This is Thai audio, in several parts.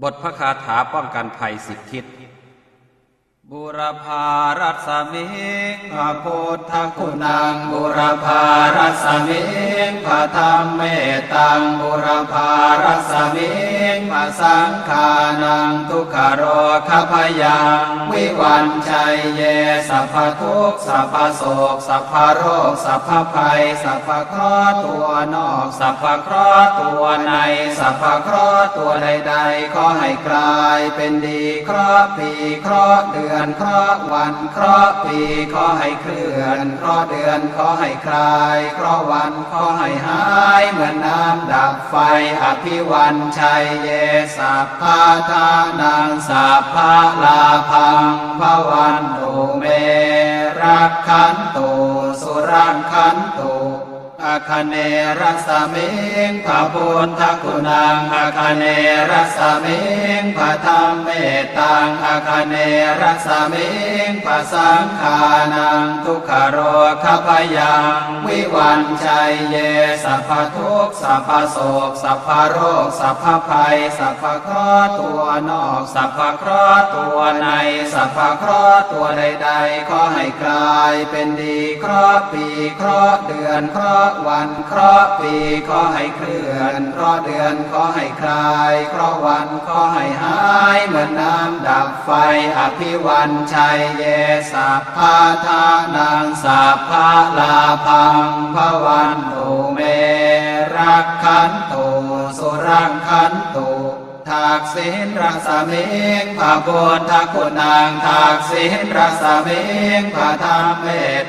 บทพระคาถาป้องกันภัย10 ทิศบุรพารัสมิงพระพุทธคุณังบุรพารัสมิงพระธรรมเมตังบุรพารัสมิงพระสังฆานังทุกขโรคพยังวิวันชัยเยสัพพทุกข์สัพพโศกสัพพโรคสัพพภัยสัพพเคราะห์ตัวนอกสัพพเคราะห์ตัวในสัพพเคราะห์ตัวใดๆขอให้กลายเป็นดีเคราะห์ปีเคราะห์เดือนเคราะห์วันเคราะห์ปีขอให้เคลื่อนเคราะห์เดือนขอให้คลายเคราะห์วันขอให้หายเหมือนน้ำดับไฟอภิวันชัยเยสัพพะทานังสัพพะลาภังภวันตุเมรักขันตุสุรังขันตุอาคเนรัสมิงพระพุทธคุณังอาคเนรัสมิงพระธรรมเมตังอาคเนรัสมิงพระสังฆานังทุกขโรคพยังวิวันชัยเยสัพพทุกข์สัพพโศกสัพพโรคสัพพภัยสัพพเคราะห์ตัวนอกสัพพเคราะห์ตัวในสัพพเคราะห์ตัวใดๆขอให้กลายเป็นดีเคราะห์ปีเคราะห์เดือนเคราะห์วันเคราะห์ปีขอให้เคลื่อนเคราะห์เดือนขอให้คลายเคราะห์วันขอให้หายเหมือนน้ำดับไฟอภิวันชัยเยสัพพะทานังสัพพะลาภังภวันตุเมรักขันตุสุรังขันตุทักษิณรัสมิงพระพุทธคุณังทักษิณรัสมิงพระธรรมเม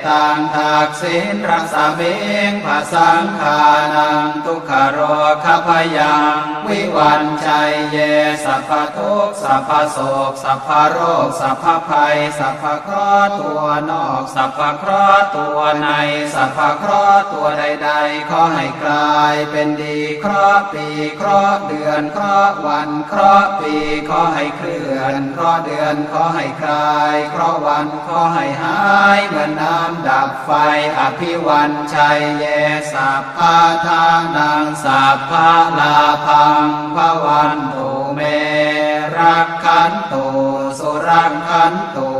ตังทักษิณรัสมิงพระสังฆานังทุกขโรคพยังวิวันชัยเยสัพพทุกข์สัพพโศกสัพพโรคสัพพภัยสัพพเคราะห์ตัวนอกสัพพเคราะห์ตัวในสัพพเคราะห์ตัวใดๆขอให้กลายเป็นดีเคราะห์ปีเคราะห์เดือนเคราะห์วันเคราะห์ปีขอให้เคลื่อนเคราะห์เดือนขอให้คลายเคราะห์วันขอให้หายเหมือนน้ำดับไฟอภิวันชัยเยสัพพะทานังสัพพะลาภังภวันตุเมรักขันตุสุรังขันตุ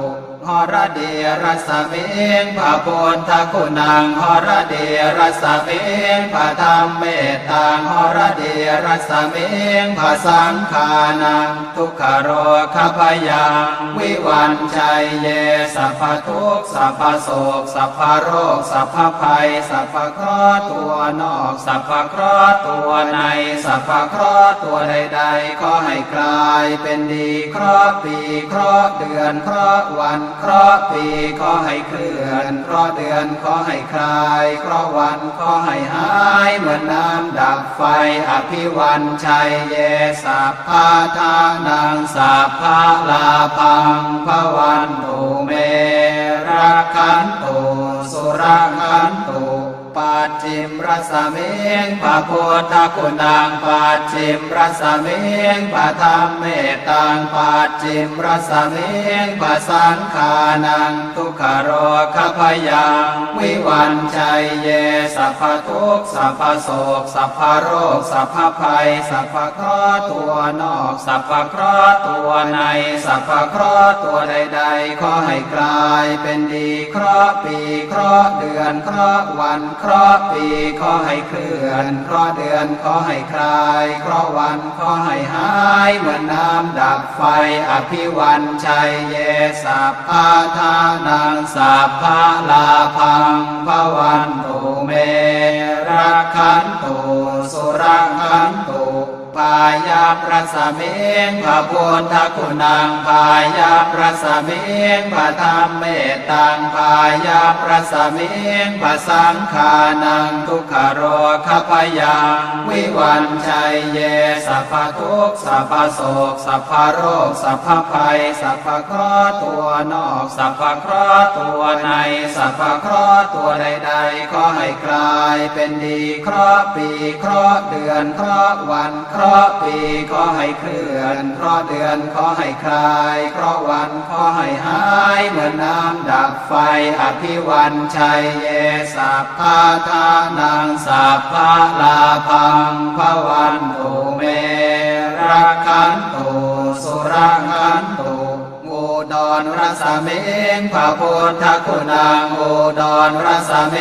หรเดรัสมิงพระพุทธคุณังหรเดรัสมิงพระธรรมเมตังหรเดรัสมิงพระสังฆานังทุกขโรคพยังวิวันชัยเยสัพพทุกข์สัพพโศกสัพพโรคสัพพภัยสัพพเคราะห์ตัวนอกสัพพเคราะห์ตัวในสัพพเคราะห์ตัวใดๆขอให้กลายเป็นดีเคราะห์ปีเคราะห์เดือนเคราะห์วันเคราะห์ปีขอให้เคลื่อนเคราะห์เดือนขอให้คลายเคราะห์วันขอให้หายเหมือนน้ำดับไฟอภิวันชัยเยสัพพะทานังสัพพะลาภังภวันตุเมรักขันตุสุรังขันตุปัจฉิมรัสมิงพระพุทธคุณังปัจฉิมรัสมิงพระธรรมเมตังปัจฉิมรัสมิงพระสังฆานังทุกขโรคพยังวิวันชัยเยสัพพทุกข์สัพพโศกสัพพโรคสัพพภัยสัพพเคราะห์ตัวนอกสัพพเคราะห์ตัวในสัพพเคราะห์ตัวใดๆขอให้กลายเป็นดีเคราะห์ปีเคราะห์เดือนเคราะห์วันเคราะห์ปีขอให้เคลื่อนเคราะห์เดือนขอให้คลายเคราะห์วันขอให้หายเหมือนน้ำดับไฟอภิวันชัยเยสัพพะทานังสัพพะลาภังภวันตุเมรักขันตุสุรังขันตุพายาพระสมิงพระพุทธคุณังพายาพระสมิงพระธรรมเมตังพายาพระสมิงพระสังฆานังทุกขโรคพยังวิวันชัยเยสัพพทุกข์สัพพโศกสัพพโรคสัพพภัยสัพพเคราะห์ตัวนอกสัพพเคราะห์ตัวในสัพพเคราะห์ตัวใดๆขอให้กลายเป็นดีเคราะห์ปีเคราะห์เดือนเคราะห์วันเคราะห์ปีขอให้เคลื่อนเคราะห์เดือนขอให้คลายเคราะห์วันขอให้หายเหมือนน้ำดับไฟอภิวันชัยเยสัพพะทานังสัพพะลาภังภวันตุเมร รักขันตุสุรักขันตุอุดรรสเมงพระพุทธคุณังอุดรรสเม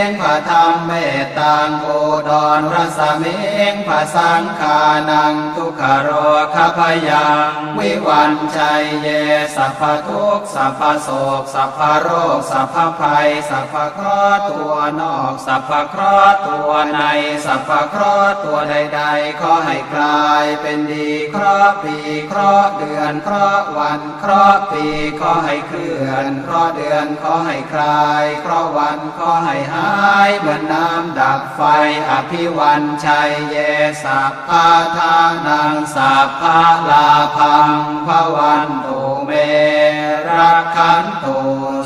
งพระธรรมเมตตังอุดรรสเมงพระสังฆานังทุกขโรคพยังวิวันชัยเยสัพพทุกข์สัพพโศกสัพพโรคสัพพภัยสัพพเคราะห์ตัวนอกสัพพเคราะห์ตัวในสัพพเคราะห์ตัวใดๆขอให้กลายเป็นดีเคราะห์ปีเคราะห์เดือนเคราะห์วันเคราะห์ปีขอให้เคลื่อนเคราะห์เดือนขอให้คลายเคราะห์วันขอให้หายเหมือนน้ำดับไฟอภิวันชัยเยสัพพะทานังสัพพะลาภังภวันตุเมรักขันตุ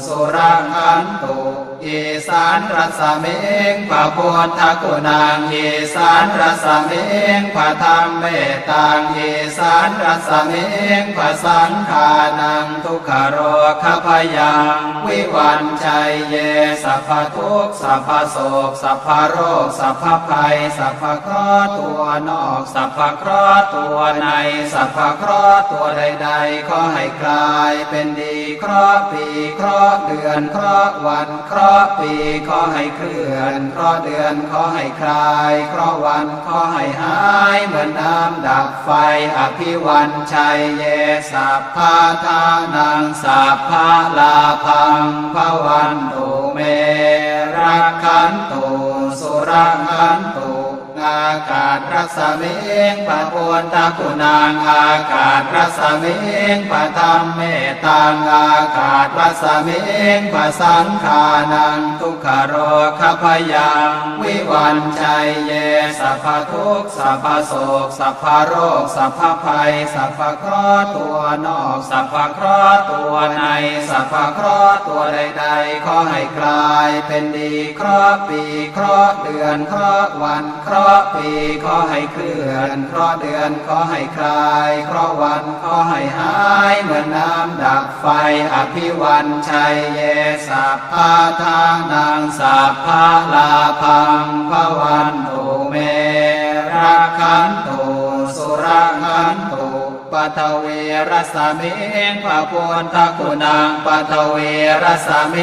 สุรักขันตุอีสานรสเมงพระพุทธคุณังอีสานรสเมงพระธรรมเมตตังอีสานรสเมงพระสังฆานังทุกขโรคพยังวิวันชัยเยสัพพทุกข์สัพพโศกสัพพโรคสัพพภัยสัพพเคราะห์ตัวนอกสัพพเคราะห์ตัวในสัพพเคราะห์ตัวใดๆขอให้กลายเป็นดีเคราะห์ปีเคราะห์เดือนเคราะห์วันเคราะห์ปีขอให้เคลื่อนเคราะห์เดือนขอให้คลายเคราะห์วันขอให้หายเหมือนน้ำดับไฟอภิวันชัยเยสัพพะทานังสัพพะลาภังภวันตุเมรักขันตุสุรักขันตุอากาศรัสเมงพระพุทธคุณังอากาศรัสเมงพระธรรมเมตตังอากาศรัสเมงพระสังฆานังทุกขโรคพยังวิวันชัยเยสัพพทุกข์สัพพโศกสัพพโรคสัพพภัยสัพพเคราะห์ตัวนอกสัพพเคราะห์ตัวในสัพพเคราะห์ตัวใดๆขอให้กลายเป็นดีเคราะห์ปีเคราะห์เดือนเคราะห์วันเคราะห์ปีขอให้เคลื่อนเคราะห์เดือนขอให้คลายเคราะห์วันขอให้หายเหมือนน้ำดับไฟอภิวันชัยเยสัพพะทานังสัพพะลาภังภวันตุเมรักขันตุสุรักขันตุปัทเวรสเมงพระพุทธคุณังปัทเวรสเม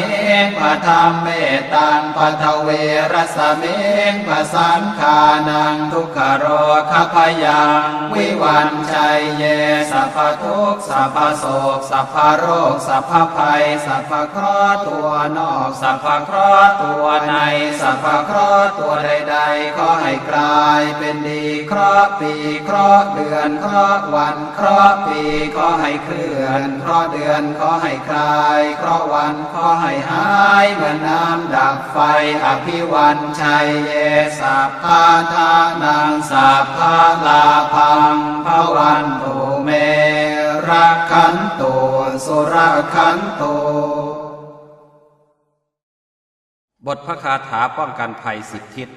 งพระธรรมเมตตังปัทเวรสเมงพระสังฆานังทุกขโรคพยังวิวันชัยเยสัพพทุกข์สัพพโศกสัพพโรคสัพพภัยสัพพเคราะห์ตัวนอกสัพพเคราะห์ตัวในสัพพเคราะห์ตัวใดๆขอให้กลายเป็นดีเคราะห์ปีเคราะห์เดือนเคราะห์วันเคราะห์ปีขอให้เคลื่อนเคราะห์เดือนขอให้คลายเคราะห์วันขอให้หายเหมือนน้ำดับไฟอภิวันชัยเยสัพพะทานังสัพพะลาภังภวันตุเมรักขันตุสุรักขันตุบทพระคาถาป้องกันภัยสิบทิศ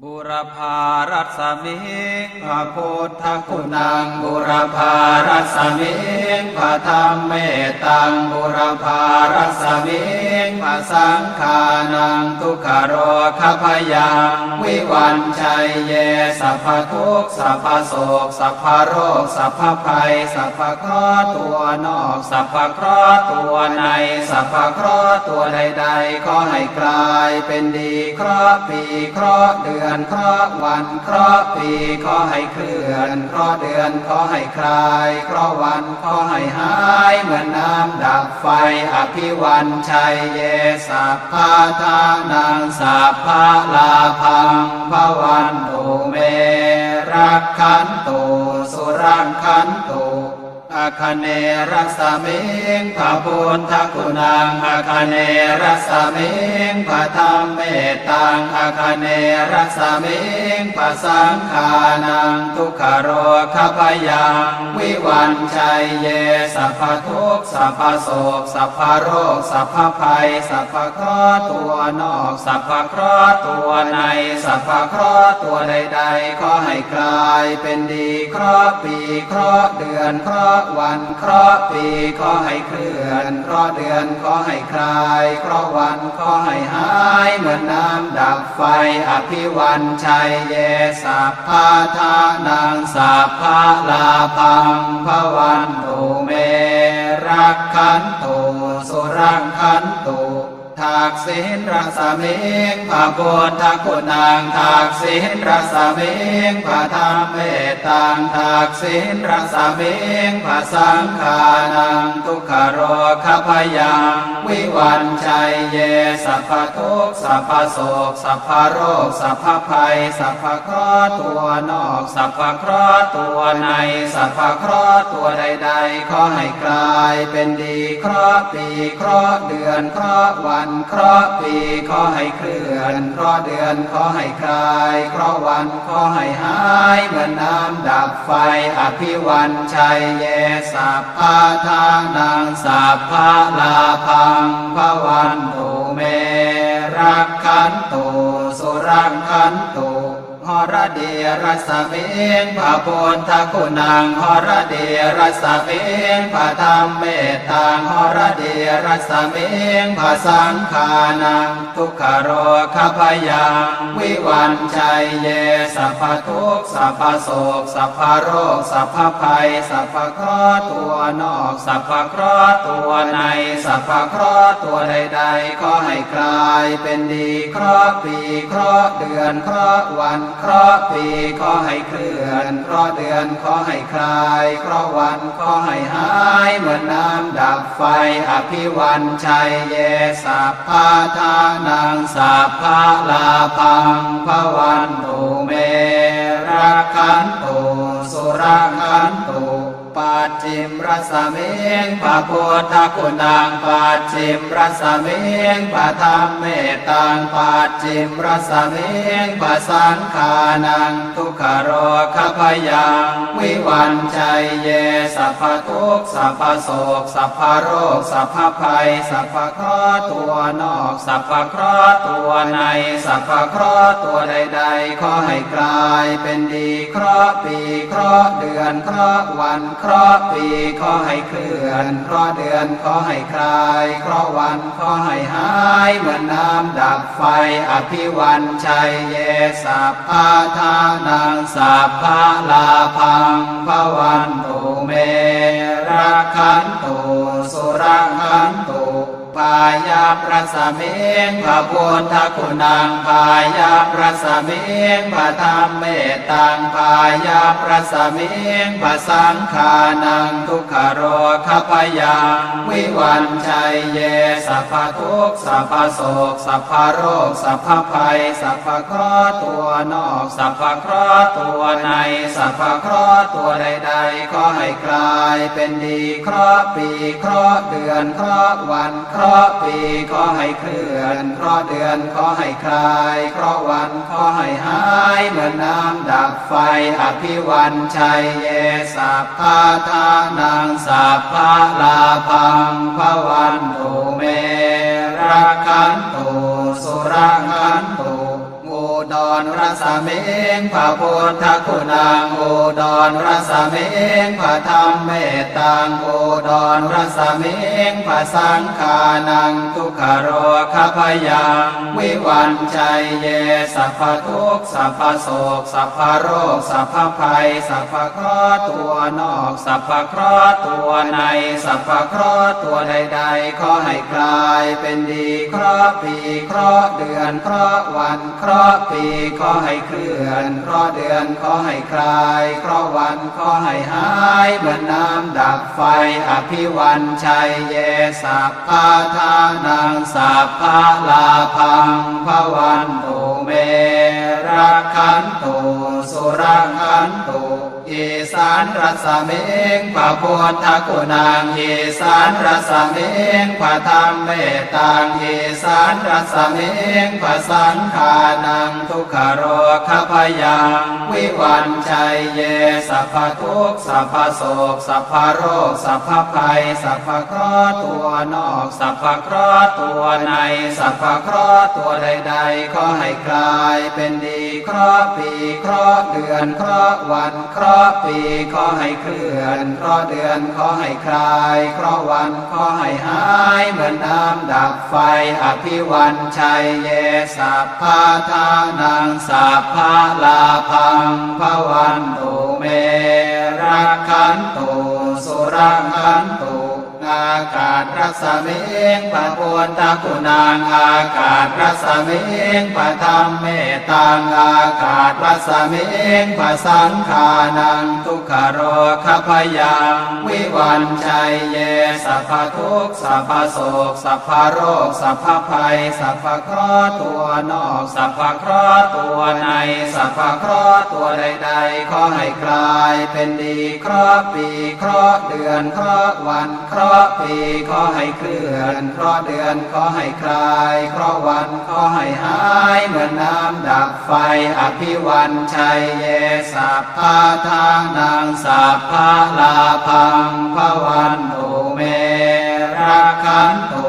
บุรพารัสมิงพระพุทธคุณังบุรพารัสมิงพระธรรมเมตตังบุรพารัสมิงพระสังฆานังทุกขโรคพยังวิวันชัยเยสัพพทุกข์สัพพโศกสัพพโรคสัพพภัยสัพพเคราะห์ตัวนอกสัพพเคราะห์ตัวในสัพพเคราะห์ตัวใดๆขอให้กลายเป็นดีเคราะห์ปีเคราะห์เดือนเคราะห์วันเคราะห์ปีขอให้เคลื่อนเคราะห์เดือนขอให้คลายเคราะห์วันขอให้หายเหมือนน้ำดับไฟอภิวันชัยเยสัพพะทานังสัพพะลาภังภวันตุเมรักขันตุสุรักขันตุอาคเนรัสเมงพระพุทธคุณังอาคเนรัสเมงพระธรรมเมตตังอาคเนรัสเมงพระสังฆานังทุกขโรคพยังวิวันชัยเยสัพพทุกข์สัพพโศกสัพพโรคสัพพภัยสัพพเคราะห์ตัวนอกสัพพเคราะห์ตัวในสัพพเคราะห์ตัวใดๆขอให้กลายเป็นดีเคราะห์ปีเคราะห์เดือนเคราะห์ วันเคราะห์ปีขอให้เคลื่อนเคราะห์เดือนขอให้คลายเคราะห์วันขอให้หายเหมือนน้ำดับไฟอภิวันชัยเยสัพพะทานังสัพพะลาภังภวันตุเมรักขันตุสุรังขันตุทักษิณรัศมิงพระพุทธคุณังทักษิณรัศมิงพระธรรมเมตตังทักษิณรัศมิงพระสังฆานังทุกขโรคพยังวิวันชัยเยสัพพทุกข์สัพพโศกสัพพโรคสัพพภัยสัพพเคราะห์ตัวนอกสัพพเคราะห์ตัวในสัพพเคราะห์ตัวใดๆขอให้กลายเป็นดีเคราะห์ปีเคราะห์เดือนเคราะห์วันเคราะห์ปีขอให้เคลื่อนเคราะห์เดือนขอให้คลายเคราะห์วันขอให้หายเหมือนน้ำดับไฟอภิวันชัยเยสัพพะทานังสัพพะลาภังภวันตุเมรักขันตุสุรังขันตุหรเดียรัสมิงพระพุทธคุณังหรเดียรัสมิงพระธรรมเมตตังหรเดียรัสมิงพระสังฆานังทุกขโรคพยังวิวันชัยเยสัพพทุกข์สัพพโศกสัพพโรคสัพพภัยสัพพเคราะห์ตัวนอกสัพพเคราะห์ตัวในสัพพเคราะห์ตัวใดๆขอให้กลายเป็นดีเคราะห์ปีเคราะห์เดือนเคราะห์วันเคราะห์ปีขอให้เคลื่อนเคราะห์เดือนขอให้คลายเคราะห์วันขอให้หายเหมือนน้ำดับไฟอภิวันชัยเยสัพพะทานังสัพพะลาภังภวันตุเมรักขันตุสุรังขันตุปัจฉิมรัสมิงพระพุทธคุณังปัจฉิมรัสมิงพระธรรมเมตตังปัจฉิมรัสมิงพระสังฆานังทุกขโรคพยังวิวันชัยเยสัพพทุกข์สัพพโศกสัพพโรคสัพพภัยสัพพเคราะห์ตัวนอกสัพพเคราะห์ตัวในสัพพเคราะห์ตัวใดๆขอให้กลายเป็นดีเคราะห์ปีเคราะห์เดือนเคราะห์วันเคราะห์ปีขอให้เคลื่อนเคราะห์เดือนขอให้คลายเคราะห์วันขอให้หายเหมือนน้ำดับไฟอภิวันชัยเยสัพพะทานังสัพพะลาภังภวันตุเมรักขันตุสุรังขันตุพายาพระสมิงพระพุทธคุณังพายาพระสมิงพระธรรมเมตตังพายาพระสมิงพระสังฆานังทุกขโรคพยังวิวันชัยเยสัพพทุกข์สัพพโศกสัพพโรคสัพพภัยสัพพเคราะห์ตัวนอกสัพพเคราะห์ตัวในสัพพเคราะห์ตัวใดๆขอให้กลายเป็นดีเคราะห์ปีเคราะห์เดือนเคราะห์วันเคราะห์ปีขอให้เคลื่อนเคราะห์เดือนขอให้คลายเคราะห์วันขอให้หายเหมือนน้ำดับไฟอภิวันชัยเยสัพพะทานังสัพพะลาภังภวันตุเมรักขันตุสุรังขันตุอุดรรัสมิงพระพุทธคุณังอุดรรัสมิงพระธรรมเมตตังอุดรรัสมิงพระสังฆานังทุกขโรคพยังวิวันชัยเยสัพพทุกข์สัพพโศกสัพพโรคสัพพภัยสัพพเคราะห์ตัวนอกสัพพเคราะห์ตัวในสัพพเคราะห์ตัวใดๆขอให้กลายเป็นดีเคราะห์ปีเคราะห์เดือนเคราะห์วันเคราะห์ปีขอให้เคลื่อนเคราะห์เดือนขอให้คลายเคราะห์วันขอให้หายเหมือนน้ำดับไฟอภิวันชัยเยสัพพะทานังสัพพะลาภังภวันตุเมรักขันตุสุรังขันตุอีสานรัสมิงพระพุทธคุณังอีสานรัสมิงพระธรรมเมตตังอีสานรัสมิงพระสังฆานังทุกขโรคพยังวิวันชัยเยสัพพทุกข์สัพพโศกสัพพโรคสัพพภัยสัพพเคราะห์ตัวนอกสัพพเคราะห์ตัวในสัพพเคราะห์ตัวใดๆขอให้กลายเป็นดี เคราะห์ปีเคราะห์เดือนเคราะห์วันเคราะห์ปีขอให้เคลื่อนเคราะห์เดือนขอให้คลายเคราะห์วันขอให้หายเหมือนน้ำดับไฟอภิวันชัยเยสัพพะทานังสัพพะลาภังภวันตุเมรักขันตุสุรังขันตุอากาศรัศมิงปะปวนตะกุนางอากาศรัศมิงปะธรรมเมตังอากาศรัศมิงปะสังขานังทุกขโรคพยังวิวันชัยเยสัพพทุกข์สัพพโศกสัพพโรคสัพพภัยสัพพเคราะห์ตัวนอกสัพพเคราะห์ตัวในสัพพเคราะห์ตัวใดๆขอให้คลายเป็นดีเคราะห์ปีเคราะห์เดือนเคราะห์วันเคราะห์ปีขอให้เคลื่อนเคราะห์เดือนขอให้คลายเคราะห์วันขอให้หายเหมือนน้ำดับไฟอภิวันชัยเยสัพพะทานังสัพพะลาภังภวันตุเมรักขันตุ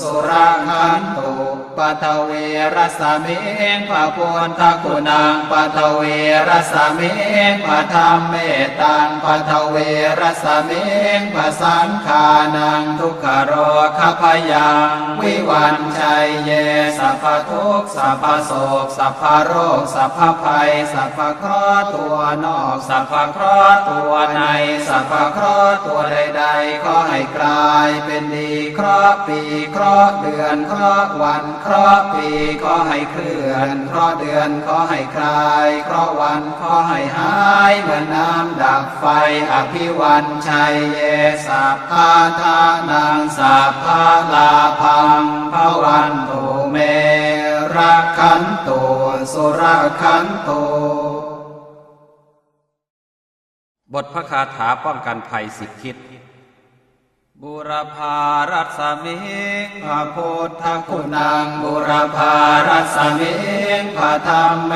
สุรังขันตุปัทเวรัสมิงปะปวนทกุนังปัทเวรัสมิงปะธรรมเมตังปัทเวรัสมิงปะสังขานังทุกขโรคพยังวิวันชัยเยสัพพทุกข์สัพพโศกสัพพโรคสัพพภัยสัพพเคราะห์ตัวนอกสัพพเคราะห์ตัวในสัพพเคราะห์ตัวใดๆขอให้กลายเป็นดีเคราะห์ปีเคราะห์เดือนเคราะห์วันเคราะห์ปีขอให้เคลื่อนเคราะห์เดือนขอให้คลายเคราะห์วันขอให้หายเหมือนน้ำดับไฟอภิวันชัยเยสัพพะทานังสัพพะลาภังภวันตุเมรักขันตุสุรักขันตุบทพระคาถาป้องกันภัยสิบทิศบุรพารัสมิงพระพุทธคุณังบุรพารัสมิงพระธรรมเม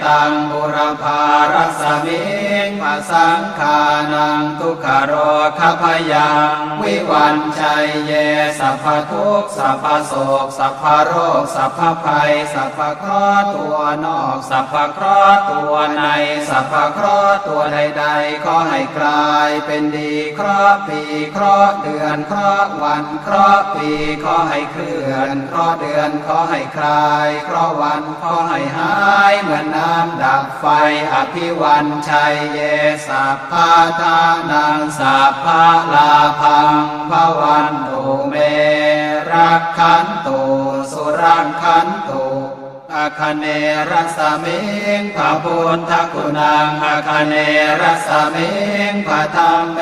ตังบุรพารัสมิงพระสังขานังทุกขโรคพยังวิวันชัยเยสัพพทุกข์สัพพโศกสัพพโรคสัพพภัยสัพพเคราะห์ตัวนอกสัพพเคราะห์ตัวในสัพพเคราะห์ตัวใดๆขอให้กลายเป็นดีเคราะห์ปีเคราะห์เดือนเคราะห์วันเคราะห์ปีขอให้เคลื่อนเคราะห์เดือนขอให้คลายเคราะห์วันขอให้หายเหมือนน้ำดับไฟอภิวันชัยเยสัพพะทานังสัพพะลาภังภวันตุเมรักขันตุสุรังขันตุอาคเนรัสมิงพระพุทธคุณังอาคเนรัสมิงพระธรรมเม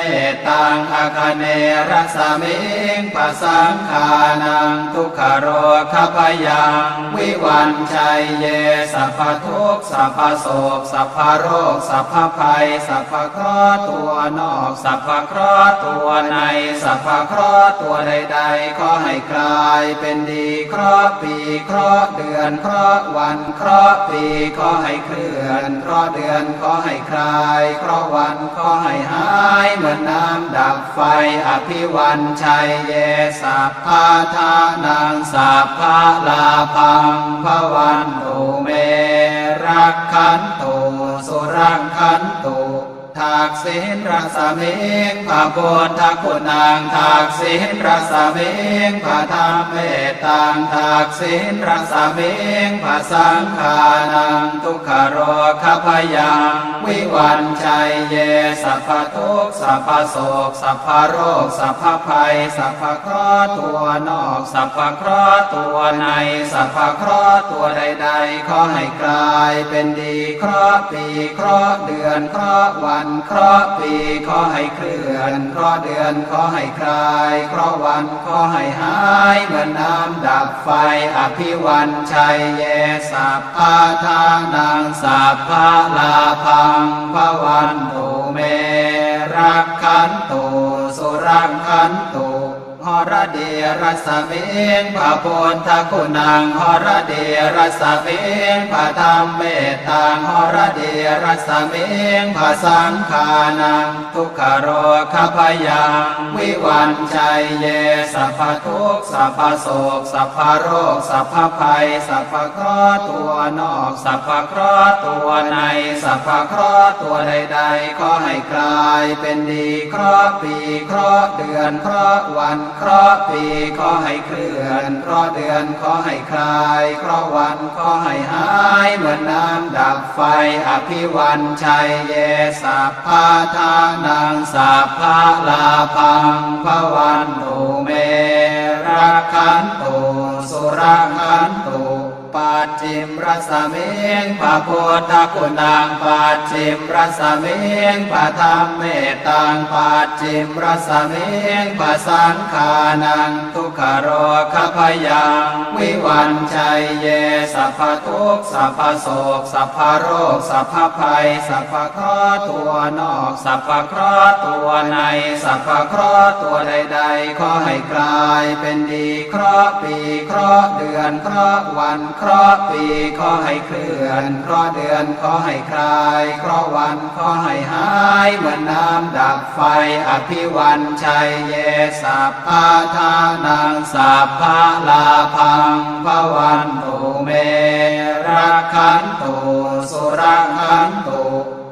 ตังอาคเนรัสมิงพระสังขานังทุกขโรคพยังวิวันชัยเยสัพพทุกข์สัพพโศกสัพพโรคสัพพภัยสัพพเคราะห์ตัวนอกสัพพเคราะห์ตัวในสัพพเคราะห์ตัวใดๆขอให้กลายเป็นดีเคราะห์ปีเคราะห์เดือนเคราะห์วันเคราะห์ปีขอให้เคลื่อนเคราะห์เดือนขอให้คลายเคราะห์วันขอให้หายเหมือนน้ำดับไฟอภิวันชัยเยสัพพะทานังสัพพะลาภังภวันตุเมรักขันตุสุรังขันตุทักษิณรัศมิงพระพุทธคุณังทักษิณรัศมิงพระธรรมเมตังทักษิณรัศมิงพระสังขานังทุกขโรคพยังวิวันชัยเยสัพพทุกข์สัพพโศกสัพพโรคสัพพภัยสัพพเคราะห์ตัวนอกสัพพเคราะห์ตัวในสัพพเคราะห์ตัวใดๆขอให้กลายเป็นดีเคราะห์ปีเคราะห์เดือนเคราะห์วันเคราะห์ปีขอให้เคลื่อนเคราะห์เดือนขอให้คลายเคราะห์วันขอให้หายเหมือนน้ำดับไฟอภิวันชัยเยสัพพะทานังสัพพะลาภังภวันตุเมรักขันตุสุรังขันตุ หรเดรัสเมงพระพุทธคุณังหรเดรัสเมงพระธรรมเมตตังหรเดรัสเมงพระสังฆานังทุกขโรคพยังวิวันชัยเยสัพพทุกข์สัพพโศกสัพพโรคสัพพภัยสัพพเคราะห์ตัวนอกสัพพเคราะห์ตัวในสัพพเคราะห์ตัวใดๆขอให้กลายเป็นดีเคราะห์ปีเคราะห์เดือนเคราะห์วันเคราะห์ปีขอให้เคลื่อนเคราะห์เดือนขอให้คลายเคราะห์วันขอให้หายเหมือนน้ำดับไฟอภิวันชัยเยสัพพะทานังสัพพะลาภังภวันตุเมรักขันตุสุรักขันตุปัจฉิมรสเมงพระพุทธคุณังปัจฉิมรสเมงพระธรรมเมตตังปัจฉิมรสเมงพระสังฆานังทุกขโรคพยังวิวันชัยเยสัพพทุกข์สัพพโศกสัพพโรคสัพพภัยสัพพเคราะห์ตัวนอกสัพพเคราะห์ตัวในสัพพเคราะห์ตัวใดๆขอให้กลายเป็นดีเคราะห์ปีเคราะห์เดือนเคราะห์วันเคราะห์ปีขอให้เคลื่อนเคราะห์เดือนขอให้คลายเคราะห์วันขอให้หายเหมือนน้ำดับไฟอภิวันชัยเยสัพพะทานังสัพพะลาภังภวันตุเมรักขันตุสุรักขันตุ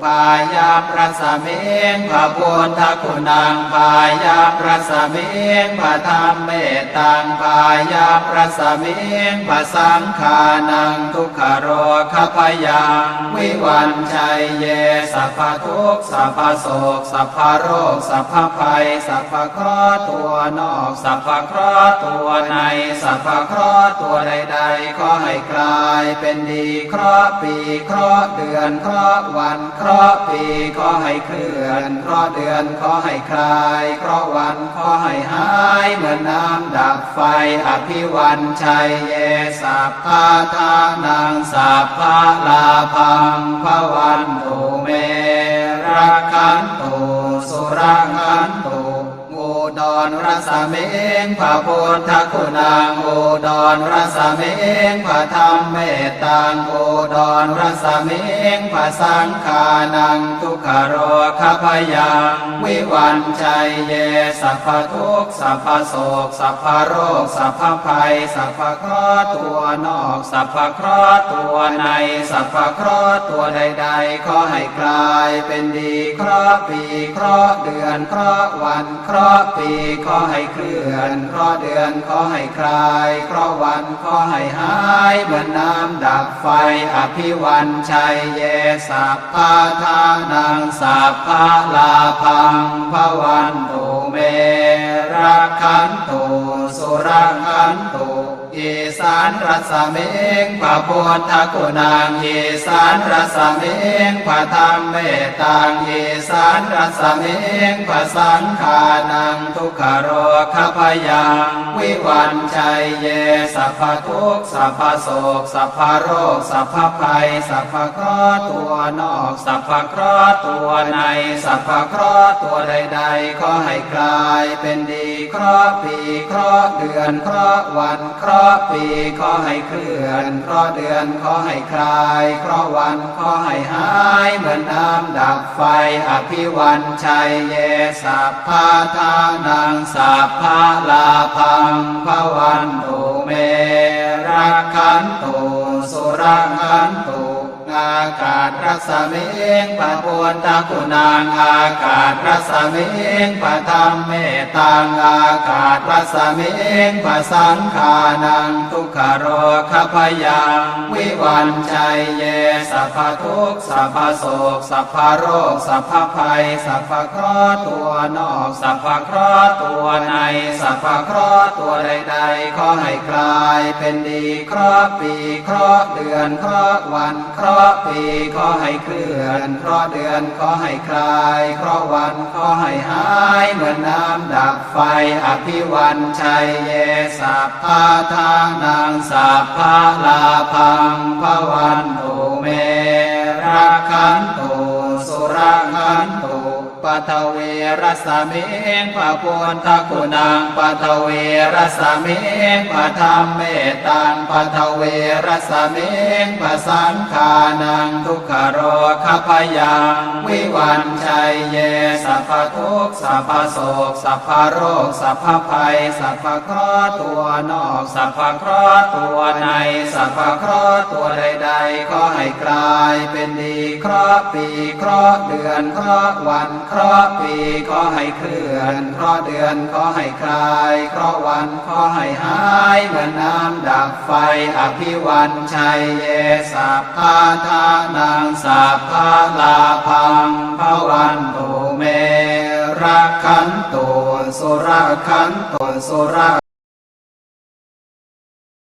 พายาพระสเมงพระพุทธคุณังพายาพระสเมงพระธรรมเมตตังพายาพระสเมงพระสังฆานังทุกขโรคพยังวิวันชัยเยสัพพทุกข์สัพพโศกสัพพโรคสัพพภัยสัพพเคราะห์ตัวนอกสัพพเคราะห์ตัวในสัพพเคราะห์ตัวใดๆขอให้กลายเป็นดีเคราะห์ปีเคราะห์เดือนเคราะห์วันเคราะห์ปีขอให้เคลื่อนเคราะห์เดือนขอให้คลายเคราะห์วันขอให้หายเหมือนน้ำดับไฟอภิวันชัยเยสัพพะทานังสัพพะลาภังภวันตุเมรักขันตุสุรักขันตุอุดรรสเมงพระพุทธคุณังอุดรรสเมงพระธรรมเมตตังอุดรรสเมงพระสังฆานังทุกขโรคพยังวิวันชัยเยสัพพทุกข์สัพพโศกสัพพโรคสัพพภัยสัพพเคราะห์ตัวนอกสัพพเคราะห์ตัวในสัพพเคราะห์ตัวใดๆขอให้กลายเป็นดีเคราะห์ปีเคราะห์เดือนเคราะห์วันเคราะห์ปีขอให้เคลื่อนเคราะห์เดือนขอให้คลายเคราะห์วันขอให้หายเหมือนน้ำดับไฟอภิวันชัยเยสัพพะทานังสัพพะลาภังภวันตุเมรักขันตุสุรักขันตุอีสานรสเมงพระพุทธคุณังอีสานรสเมงพระธรรมเมตตังอีสานรสเมงพระสังฆานังทุกขโรคพยังวิวันชัยเยสัพพทุกข์สัพพโศกสัพพโรคสัพพภัยสัพพเคราะห์ตัวนอกสัพพเคราะห์ตัวในสัพพเคราะห์ตัวใดๆขอให้กลายเป็นดีเคราะห์ปีเคราะห์เดือนเคราะห์วันเคราะห์ปีขอให้เคลื่อนเคราะห์เดือนขอให้คลายเคราะห์วันขอให้หายเหมือนน้ำดับไฟอภิวันชัยเยสัพพะทานังสัพพะลาภังภวันตุเมรักขันตุสุรักขันตุอากาศรัสเมงพระพุทธคุณังอากาศรัสเมงพระธรรมเมตตังอากาศรัสเมงพระสังฆานังทุกขโรคพยังวิวันชัยเยสัพพทุกข์สัพพโศกสัพพโรคสัพพภัยสัพพเคราะห์ตัวนอกสัพพเคราะห์ตัวในสัพพเคราะห์ตัวใดๆขอให้กลายเป็นดีเคราะห์ปีเคราะห์เดือนเคราะห์วันเคราะห์ปีขอให้เคลื่อนเคราะห์เดือนขอให้คลายเคราะห์วันขอให้หายเหมือนน้ำดับไฟอภิวันชัยเยสัพพะทานังสัพพะลาภังภวันตุเมรักขันตุสุรักขันตุ ปัทเวรัสมิงพระพุทธคุณังปัทเวรัสมิงพระธรรมเมตังปัทเวรัสมิงพระสังฆานังทุกขโรคพยังวิวันชัยเยสัพพทุกข์สัพพโศกสัพพโรคสัพพภัยสัพพเคราะห์ตัวนอกสัพพเคราะห์ตัวในสัพพเคราะห์ตัวใดๆขอให้กลายเป็นดีเคราะห์ปีเคราะห์เดือนเคราะห์วันเคราะห์ปีขอให้เคลื่อนเคราะห์เดือนขอให้คลายเคราะห์วันขอให้หายเหมือนน้ำดับไฟอภิวันชัยเยสัพพะทานังสัพพะลาภังภวันตุเมรักขันตุสุรขันตุสุร